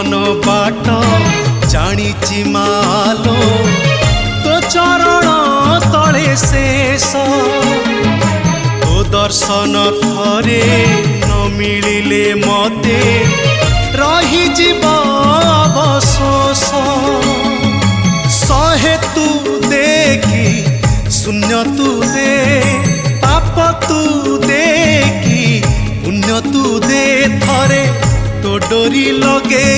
जीवन बाट जानी मालो तो चरण तले शेष तो दर्शन थरे न मिलिले मते रही जीव अवशोष सहे तू देखी शून्य तू दे पाप तू देखी पुण्य तू दे थरे तो डोरी लगे